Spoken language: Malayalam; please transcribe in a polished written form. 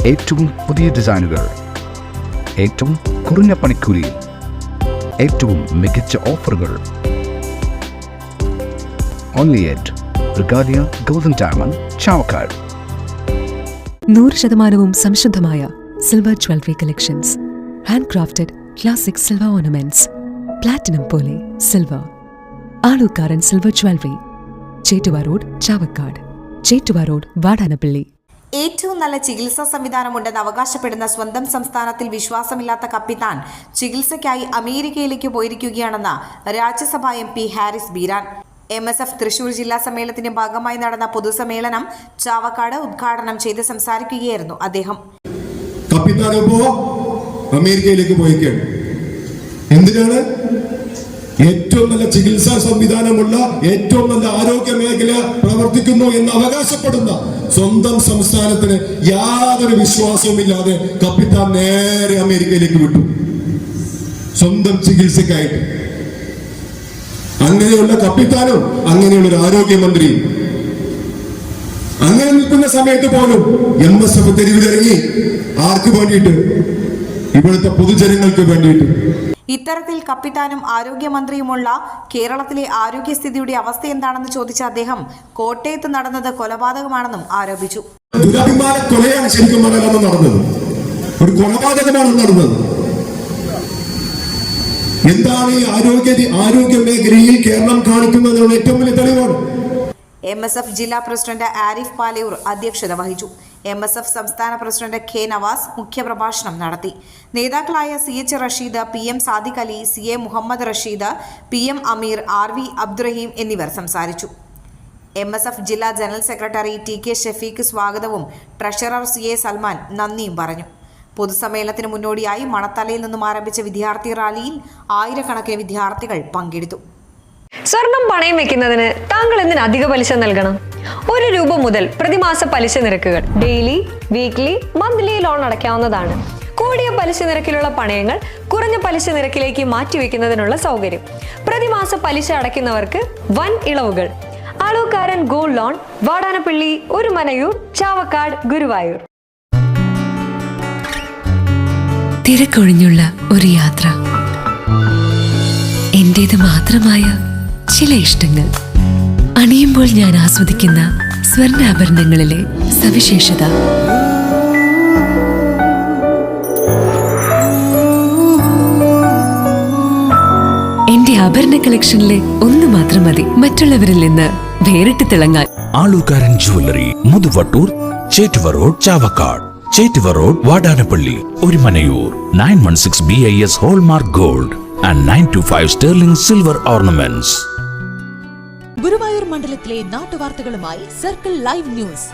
ഏറ്റവും പുതിയ ഡിസൈനുകൾ, ഏറ്റവും കുറഞ്ഞ പണിക്കൂലി, ഏറ്റവും മികച്ച ഓഫറുകൾ. Only at Regalia Golden Diamond, Chavakkad. 100% സംശുദ്ധമായ silver jewellery collections. Handcrafted classic silver ornaments. Platinum പോലെ silver. Alukkaran silver jewellery. Chettuva road, Chavakkad. Chettuva road, Vadanappally. ഏറ്റവും നല്ല ചികിത്സാ സംവിധാനമുണ്ടെന്ന് അവകാശപ്പെടുന്ന സ്വന്തം സംസ്ഥാനത്തിൽ വിശ്വാസമില്ലാത്ത കപ്പിത്താൻ ചികിത്സയ്ക്കായി അമേരിക്കയിലേക്ക് പോയിരിക്കുകയാണെന്ന് രാജ്യസഭാ MP ഹാരിസ് ബീരാൻ. MSF തൃശൂർ ജില്ലാ സമ്മേളനത്തിന്റെ ഭാഗമായി നടന്ന പൊതുസമ്മേളനം ചാവക്കാട് ഉദ്ഘാടനം ചെയ്ത് സംസാരിക്കുകയായിരുന്നു അദ്ദേഹം. കപ്പിത്താൻ അമേരിക്കയിലേക്ക് പോയിരിക്കുകയാണ്. എന്തിനാണ്? ഏറ്റവും നല്ല ചികിത്സാ സംവിധാനമുള്ള, ഏറ്റവും നല്ല ആരോഗ്യ മേഖല പ്രവർത്തിക്കുന്നു എന്ന് അവകാശപ്പെടുന്ന സ്വന്തം സംസ്ഥാനത്തിന് യാതൊരു വിശ്വാസവുമില്ലാതെ കപ്പിത്താൻ നേരെ അമേരിക്കയിലേക്ക് വിട്ടു, സ്വന്തം ചികിത്സക്കായിട്ട്. അങ്ങനെയുള്ള കപ്പിത്താനും അങ്ങനെയുള്ള ഒരു ആരോഗ്യമന്ത്രിയും അങ്ങനെ നിൽക്കുന്ന സമയത്ത് പോലും MSF തെരുവിലിറങ്ങി ആർക്ക് വേണ്ടിയിട്ട്? ഇവിടുത്തെ പൊതുജനങ്ങൾക്ക് വേണ്ടിയിട്ട്. ഇത്തരത്തിൽ കപ്പിത്താനും ആരോഗ്യമന്ത്രിയുമുള്ള കേരളത്തിലെ ആരോഗ്യസ്ഥിതിയുടെ അവസ്ഥ എന്താണെന്ന് ചോദിച്ച അദ്ദേഹം കോട്ടയത്ത് നടന്നത് കൊലപാതകമാണെന്നും ആരോപിച്ചു. ദുരഭിമാന കൊലയാണ് ശരിക്കും പറഞ്ഞാൽ നടന്നത്, ഒരു കൊലപാതകമാണ് നടന്നത്. എന്താണ് ഈ ആരോഗ്യ മേഖലയിൽ കേരളം കാണിക്കുന്നതിനുള്ള ഏറ്റവും വലിയ തെളിവാണ്. MSF ജില്ലാ പ്രസിഡന്റ് ആരിഫ് പാലയൂർ അധ്യക്ഷത വഹിച്ചു. MSF സംസ്ഥാന പ്രസിഡന്റ് K നവാസ് മുഖ്യപ്രഭാഷണം നടത്തി. നേതാക്കളായ CH Rasheed, PM Sadiq Ali, CA Muhammad Rasheed, PM അമീർ, RV അബ്ദുറഹീം എന്നിവർ സംസാരിച്ചു. MSF ജില്ലാ ജനറൽ സെക്രട്ടറി TK ഷഫീഖ് സ്വാഗതവും ട്രഷറർ CA സൽമാൻ നന്ദിയും പറഞ്ഞു. പൊതുസമ്മേളനത്തിന് മുന്നോടിയായി മണത്തലയിൽ നിന്നും ആരംഭിച്ച വിദ്യാർത്ഥി റാലിയിൽ ആയിരക്കണക്കിന് വിദ്യാർത്ഥികൾ പങ്കെടുത്തു. സ്വർണം പണയം വെക്കുന്നതിന് താങ്കൾ എന്തിന് അധിക പലിശ നൽകണം? ₹1 മുതൽ പ്രതിമാസ പലിശ നിരക്കുകൾ ഡെയിലി, വീക്ക്ലി, മന്ത്ലി ലോൺ അടയ്ക്കാവുന്നതാണ്. കൂടിയ പലിശ നിരക്കിലുള്ള പണയങ്ങൾ കുറഞ്ഞ പലിശ നിരക്കിലേക്ക് മാറ്റിവെക്കുന്നതിനുള്ള സൗകര്യം. പ്രതിമാസ പലിശ അടയ്ക്കുന്നവർക്ക് വൻ ഇളവുകൾ. Alukkaran gold loan, Vadanappally, Orumanayoor, Chavakkad, Guruvayur. തിരക്കൊഴിഞ്ഞുള്ള ഒരു യാത്ര, എന്റേത് മാത്രമായ ചില ഇഷ്ടങ്ങൾ, അണിയുമ്പോൾ ഞാൻ ആസ്വദിക്കുന്ന സ്വർണ്ണാഭരണങ്ങളിലെ സവിശേഷത. എന്റെ ആഭരണ കളക്ഷനിലെ ഒന്ന് മാത്രം മതി മറ്റുള്ളവരിൽ നിന്ന് വേറിട്ട് തിളങ്ങാൻ. Alukkaran jewellery, Muthuvattoor, Chettuva road, Chavakkad. Chettuva road, Vadanappally, Orumanayoor. 916 BIS hallmark gold and 925 sterling silver ornaments. Guruvayur മണ്ഡലത്തിലെ നാട്ടുവാർത്തകളുമായി സർക്കിൾ ലൈവ് ന്യൂസ്.